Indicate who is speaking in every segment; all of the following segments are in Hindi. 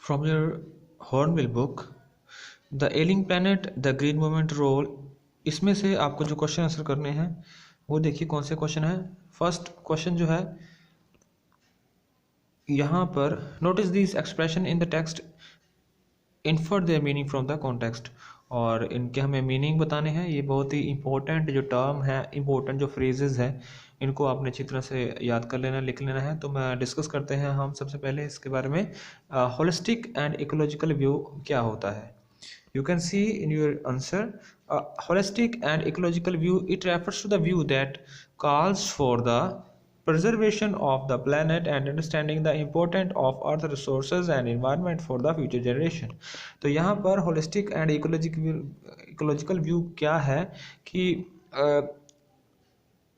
Speaker 1: From your Hornbill book, the ailing planet the green movement role, इसमें से आपको जो क्वेश्चन आंसर करने हैं वो देखिए कौन से क्वेश्चन है। फर्स्ट क्वेश्चन जो है यहाँ पर, notice this expression in the text, infer their meaning from the context. और इनके हमें मीनिंग बताने हैं। ये बहुत ही इंपॉर्टेंट जो टर्म है, इंपॉर्टेंट जो फ्रेजेस हैं, इनको आपने अच्छी तरह से याद कर लेना, लिख लेना है। तो मैं डिस्कस करते हैं हम सबसे पहले इसके बारे में। होलिस्टिक एंड इकोलॉजिकल व्यू क्या होता है। You can see in your answer, a holistic and ecological view, it refers to the view that calls for the preservation of the planet and understanding the importance of earth resources and environment for the future generation। तो यहाँ पर holistic and ecological view क्या है कि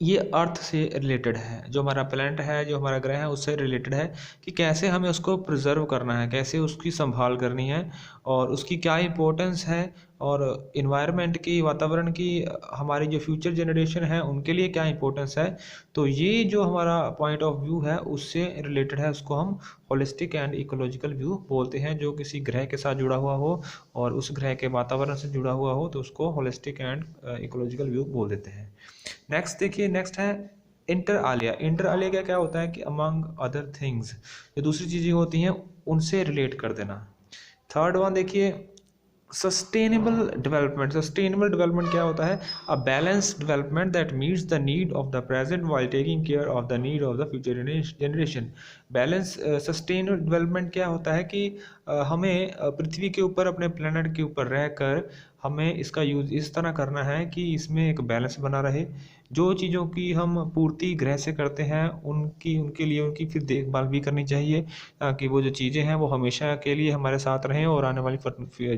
Speaker 1: ये अर्थ से रिलेटेड है, जो हमारा प्लैनेट है, जो हमारा ग्रह है, उससे रिलेटेड है कि कैसे हमें उसको प्रिजर्व करना है, कैसे उसकी संभाल करनी है और उसकी क्या इम्पोर्टेंस है, और इन्वायरमेंट की, वातावरण की, हमारी जो फ्यूचर जनरेशन है उनके लिए क्या इम्पोर्टेंस है। तो ये जो हमारा पॉइंट ऑफ व्यू है उससे रिलेटेड है, उसको हम होलिस्टिक एंड इकोलॉजिकल व्यू बोलते हैं। जो किसी ग्रह के साथ जुड़ा हुआ हो और उस ग्रह के वातावरण से जुड़ा हुआ हो तो उसको होलिस्टिक एंड इकोलॉजिकल व्यू बोल देते हैं। नेक्स्ट देखिए, नेक्स्ट है इंटर आलिया। इंटर आलिया क्या क्या होता है कि अमंग अदर थिंग्स, जो दूसरी चीज़ें होती हैं उनसे रिलेट कर देना। थर्ड वन देखिए, सस्टेनेबल डेवलपमेंट। सस्टेनेबल डेवलपमेंट क्या होता है, a balanced development that meets the need of the present while taking care of the need of the future generation. Balance sustainable development क्या होता है कि हमें पृथ्वी के ऊपर, अपने प्लेनेट के ऊपर रहकर हमें इसका यूज़ इस तरह करना है कि इसमें एक बैलेंस बना रहे। जो चीज़ों की हम पूर्ति ग्रह से करते हैं उनके लिए उनकी फिर देखभाल भी करनी चाहिए, ताकि वो जो चीज़ें हैं वो हमेशा के लिए हमारे साथ रहें और आने वाली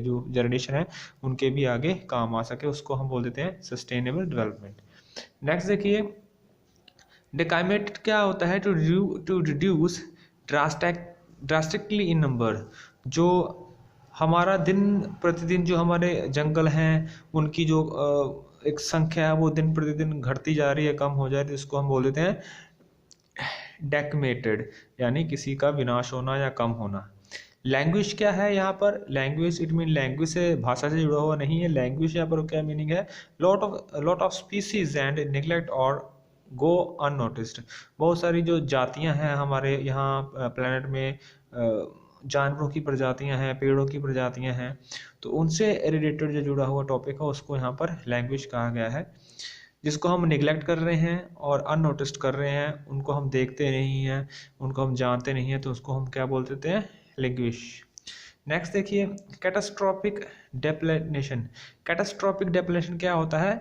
Speaker 1: जो जनरेशन है उनके भी आगे काम आ सके। उसको हम बोल देते हैं सस्टेनेबल डेवलपमेंट। नेक्स्ट देखिए, डिक्लाइमेट क्या होता है, to reduce drastically in number. जो हमारा दिन प्रतिदिन जो हमारे जंगल हैं उनकी जो एक संख्या है वो दिन प्रतिदिन घटती जा रही है, कम हो जा रही है, इसको हम बोल देते हैं डेकमेटेड, यानी किसी का विनाश होना या कम होना। लैंग्वेज क्या है यहाँ पर, लैंग्वेज इट मीन लैंग्वेज से, भाषा से जुड़ा हुआ नहीं है। लैंग्वेज यहाँ पर क्या मीनिंग है, lot of species and neglect और गो अननोटिस्ड। बहुत सारी जो जातियाँ हैं हमारे यहाँ प्लेनेट में, जानवरों की प्रजातियां हैं, पेड़ों की प्रजातियां हैं, तो उनसे रिलेटेड जो जुड़ा हुआ टॉपिक है उसको यहाँ पर लैंग्वेज कहा गया है। जिसको हम निगलेक्ट कर रहे हैं और अननोटिस्ड कर रहे हैं, उनको हम देखते नहीं हैं, उनको हम जानते नहीं हैं, तो उसको हम क्या बोल देते हैं, लैंग्वेज। नेक्स्ट देखिए, कैटास्ट्रॉफिक डेप्लेनेशन। कैटास्ट्रॉफिक डेप्लेनेशन क्या होता है,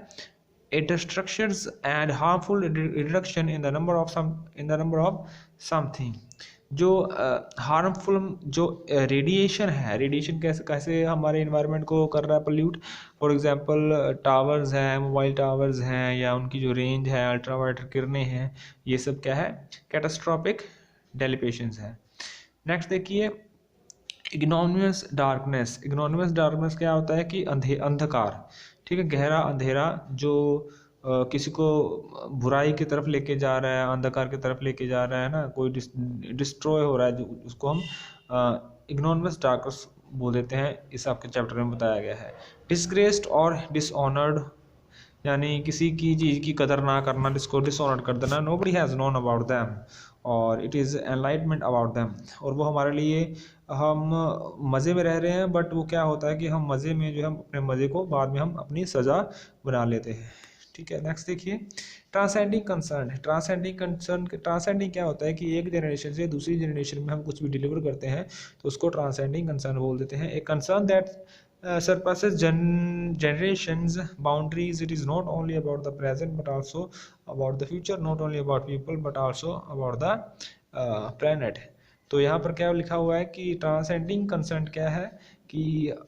Speaker 1: a destructions and harmful reduction in the number of something। जो हार्मफुल जो रेडिएशन है, रेडिएशन कैसे कैसे हमारे इन्वायरमेंट को कर रहा है पोल्यूट। फॉर एग्जांपल टावर्स हैं, मोबाइल टावर्स हैं, या उनकी जो रेंज है, अल्ट्रावायलेट किरणें हैं, ये सब क्या है, कैटास्ट्रॉफिक डेलिपेशंस है। नेक्स्ट देखिए, इग्नोमियस डार्कनेस। इग्नोमियस डार्कनेस क्या होता है कि अंधकार, ठीक है, गहरा अंधेरा जो किसी को बुराई की तरफ लेके जा रहा है, अंधकार की तरफ लेके जा रहा है ना, कोई डिस्ट्रॉय हो रहा है, जो उसको हम इग्नोमियस डार्कनेस बोल देते हैं। इस आपके चैप्टर में बताया गया है। डिसग्रेस्ड और डिसऑनर्ड, यानी किसी की चीज़ की कदर ना करना, जिसको डिसऑनर कर देना। Nobody has known about them और it is enlightenment about them. और वो हमारे लिए, हम मज़े में रह रहे हैं, बट वो क्या होता है कि हम मज़े में जो हम अपने मज़े को बाद में हम अपनी सज़ा बना लेते हैं, ठीक है। नेक्स्ट देखिए, ट्रांसेंडिंग कंसर्न। ट्रांसेंडिंग क्या होता है कि एक जनरेशन से दूसरी जनरेशन में हम कुछ भी डिलीवर करते हैं तो उसको ट्रांसेंडिंग कंसर्न बोल देते हैं। एक concern that surpasses generations boundaries। It is not only about the present but also about the future, not only about people but also about the planet। तो यहाँ पर क्या लिखा हुआ है कि ट्रांसेंडिंग कंसर्न क्या है कि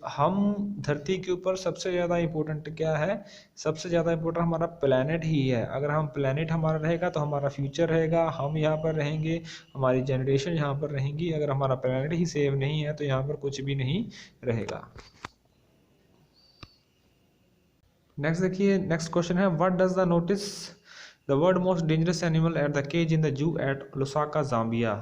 Speaker 1: हम धरती के ऊपर सबसे ज़्यादा इम्पोर्टेंट क्या है, सबसे ज़्यादा इम्पोर्टेंट हमारा प्लेनेट ही है। अगर हम प्लेनेट हमारा रहेगा तो हमारा फ्यूचर रहेगा, हम यहाँ पर रहेंगे, हमारी जनरेशन यहाँ पर रहेंगी। अगर हमारा प्लेनेट ही सेव नहीं है तो यहाँ पर कुछ भी नहीं रहेगा। नेक्स्ट देखिए, नेक्स्ट क्वेश्चन है, what does the world most dangerous animal at the cage in the zoo at Lusaka, Zambia.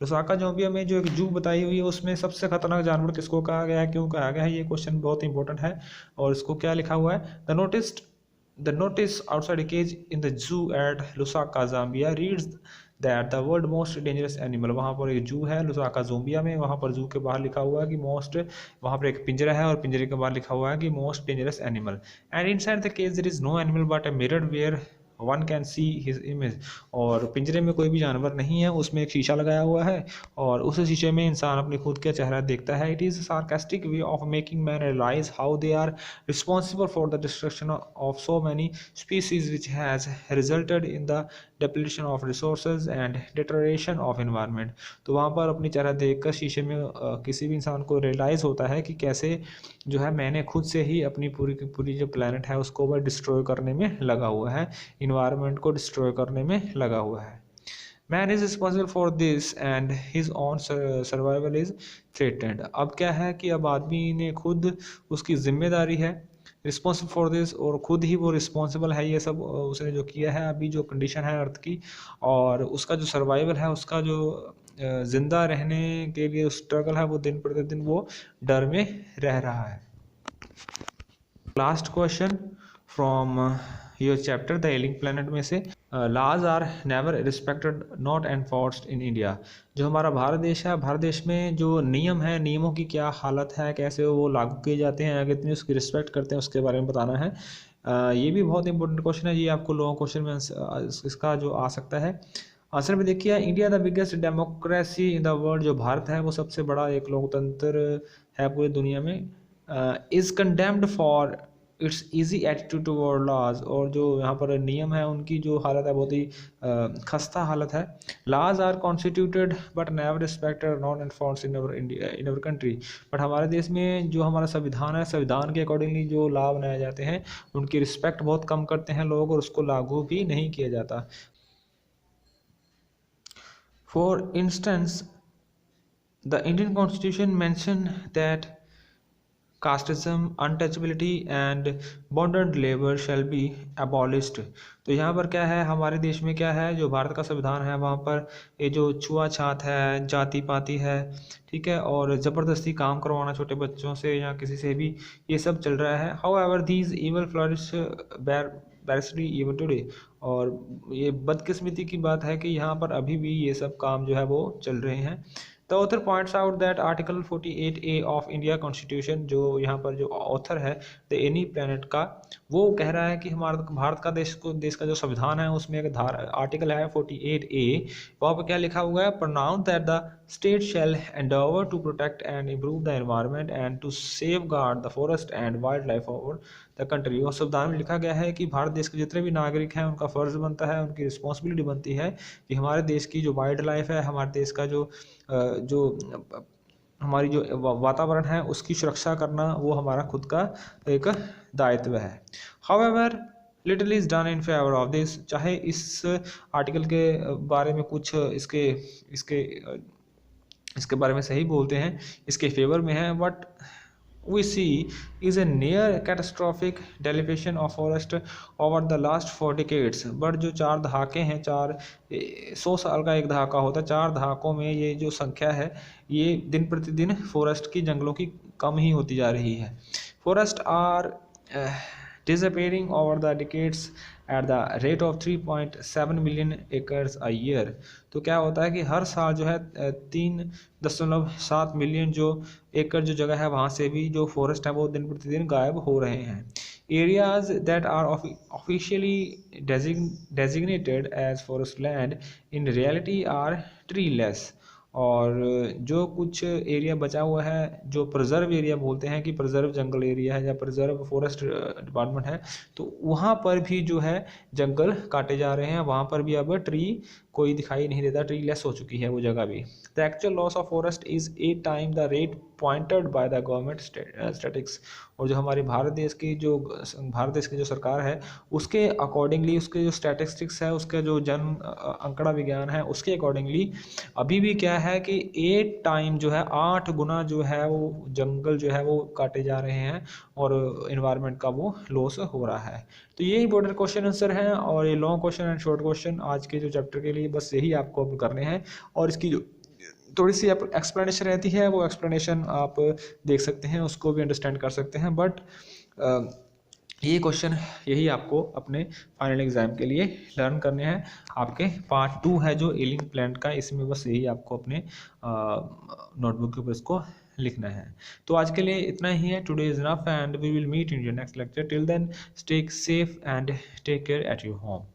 Speaker 1: Lusaka Zambia में जो एक जू बताई हुई है उसमें सबसे खतरनाक जानवर किसको कहा गया है, क्यों कहा गया है, ये क्वेश्चन बहुत इंपॉर्टेंट है। और इसको क्या लिखा हुआ है, the notice outside a cage in the zoo at Lusaka, Zambia reads that the world most dangerous animal। वहाँ पर एक जू है लुसाका जोम्बिया में, वहाँ पर जू के बाहर लिखा हुआ है कि मोस्ट, वहाँ पर एक पिंजरा है और पिंजरे के बाहर लिखा हुआ है कि most dangerous animal, and inside the cage there is no animal but a mirror where one can see his image. और पिंजरे में कोई भी जानवर नहीं है, उसमें एक शीशा लगाया हुआ है और उस शीशे में इंसान अपने खुद का चेहरा देखता है। It is sarcastic way of making man realise how they are responsible for the destruction of so many species which has resulted in the depletion of resources and deterioration of environment. तो वहाँ पर अपनी चेहरा देखकर शीशे में किसी भी इंसान को रियलाइज़ होता है कि कैसे जो है मैंने खुद से ही अपनी पूरी की पूरी जो प्लानट है उसको वह डिस्ट्रॉय करने में लगा हुआ है, इन्वायरमेंट को डिस्ट्रॉय करने में लगा हुआ है। Man is responsible for this and his on survival is threatened. अब क्या है कि अब आदमी ने खुद, उसकी जिम्मेदारी है रिस्पॉन्सिबल फॉर दिस, और खुद ही वो रिस्पॉन्सिबल है ये सब उसने जो किया है अभी जो कंडीशन है अर्थ की, और उसका जो सर्वाइवल है, उसका जो जिंदा रहने के लिए स्ट्रगल है वो दिन प्रतिदिन वो डर में रह रहा है। Last question from your chapter the ailing planet में से, laws are never respected not enforced in India. जो हमारा भारत देश है, भारत देश में जो नियम है, नियमों की क्या हालत है, कैसे वो लागू किए जाते हैं, कितनी उसकी रिस्पेक्ट करते हैं, उसके बारे में बताना है। ये भी बहुत इंपॉर्टेंट क्वेश्चन है, ये आपको लॉन्ग क्वेश्चन में इसका जो आ सकता है आंसर में। देखिए, India the biggest democracy in the world, जो भारत है वो सबसे बड़ा एक लोकतंत्र है पूरी दुनिया में, is condemned for its easy attitude toward laws. और जो यहाँ पर नियम है उनकी जो हालत है बहुत ही खस्ता हालत है। Laws are constituted but never respected not enforced in our country. But हमारे देश में जो हमारा संविधान है, संविधान के अकॉर्डिंगली जो लॉ बनाए जाते हैं उनकी रिस्पेक्ट बहुत कम करते हैं लोग, और उसको लागू भी नहीं किया जाता। For instance the Indian constitution mention that casteism, untouchability and bonded labour shall be abolished. तो यहाँ पर क्या है, हमारे देश में क्या है, जो भारत का संविधान है वहाँ पर ये जो छुआछात है, जाति पाति है, ठीक है, और ज़बरदस्ती काम करवाना छोटे बच्चों से या किसी से भी, ये सब चल रहा है। However these evil flourish brazenly even today. और ये बदकिस्मती की बात है कि यहाँ पर अभी भी ये सब काम जो है वो चल रहे हैं। The author points out that article 48A of India constitution, जो यहाँ पर जो ऑथर है द एनी प्लैनेट का, वो कह रहा है कि हमारा भारत का देश का जो संविधान है उसमें एक आर्टिकल है 48A, वहाँ पर क्या लिखा हुआ है, pronounce that the state shall endeavour to protect and improve the environment and to safeguard the forest and wildlife over the country. और संविधान में लिखा गया है कि भारत देश के जितने भी नागरिक हैं उनका फ़र्ज़ बनता है, उनकी रिस्पॉन्सिबिलिटी बनती है कि हमारे देश की जो वाइल्ड लाइफ है, हमारे देश का जो हमारी जो वातावरण है उसकी सुरक्षा करना वो हमारा खुद का एक दायित्व है। However little is done in favour of this. चाहे इस आर्टिकल के बारे में कुछ इसके इसके इसके बारे में सही बोलते हैं, इसके फेवर में है, but we see is a near catastrophic depletion of forest over the last 4 decades। But जो 4 दहाके हैं, 100 साल का एक दहाका होता है, 4 दहाकों में ये जो संख्या है ये दिन प्रतिदिन फॉरेस्ट की, जंगलों की कम ही होती जा रही है। Forest are disappearing over the decades at the rate of 3.7 million acres a year। तो क्या होता है कि हर साल जो है 3.7 मिलियन जो एकड़ जो जगह है वहाँ से भी जो फॉरेस्ट है वो दिन प्रतिदिन गायब हो रहे हैं। Areas that are officially designated as forest land in reality are treeless। और जो कुछ एरिया बचा हुआ है जो प्रिजर्व एरिया बोलते हैं कि प्रिजर्व जंगल एरिया है या प्रिजर्व फॉरेस्ट डिपार्टमेंट है, तो वहाँ पर भी जो है जंगल काटे जा रहे हैं, वहाँ पर भी अब ट्री कोई दिखाई नहीं देता, ट्री लेस हो चुकी है वो जगह भी। The actual loss of forest is 8 time the rate pointed by the government statics. और जो हमारी भारत देश की जो सरकार है उसके अकॉर्डिंगली, उसके जो स्टैटिस्टिक्स है, उसके जो जन आंकड़ा विज्ञान है उसके अकॉर्डिंगली अभी भी क्या है कि 8 टाइम जो है, 8 गुना जो है वो जंगल जो है वो काटे जा रहे हैं और इन्वायरमेंट का वो लॉस हो रहा है। तो ये इंपॉर्टेंट क्वेश्चन आंसर हैं और ये long question and short question आज के जो चैप्टर के लिए बस यही आपको करने हैं। और इसकी जो थोड़ी सी एक्सप्लेनेशन रहती है, वो एक्सप्लेनेशन आप देख सकते हैं, उसको भी अंडरस्टैंड कर सकते हैं। बट ये क्वेश्चन यही आपको अपने फाइनल एग्ज़ाम के लिए लर्न करने हैं। आपके पार्ट 2 है जो एलिंग प्लांट का, इसमें बस यही आपको अपने नोटबुक के ऊपर इसको लिखना है। तो आज के लिए इतना ही है। Today is enough and we will meet in your next lecture. Till then stay safe and take care at your home.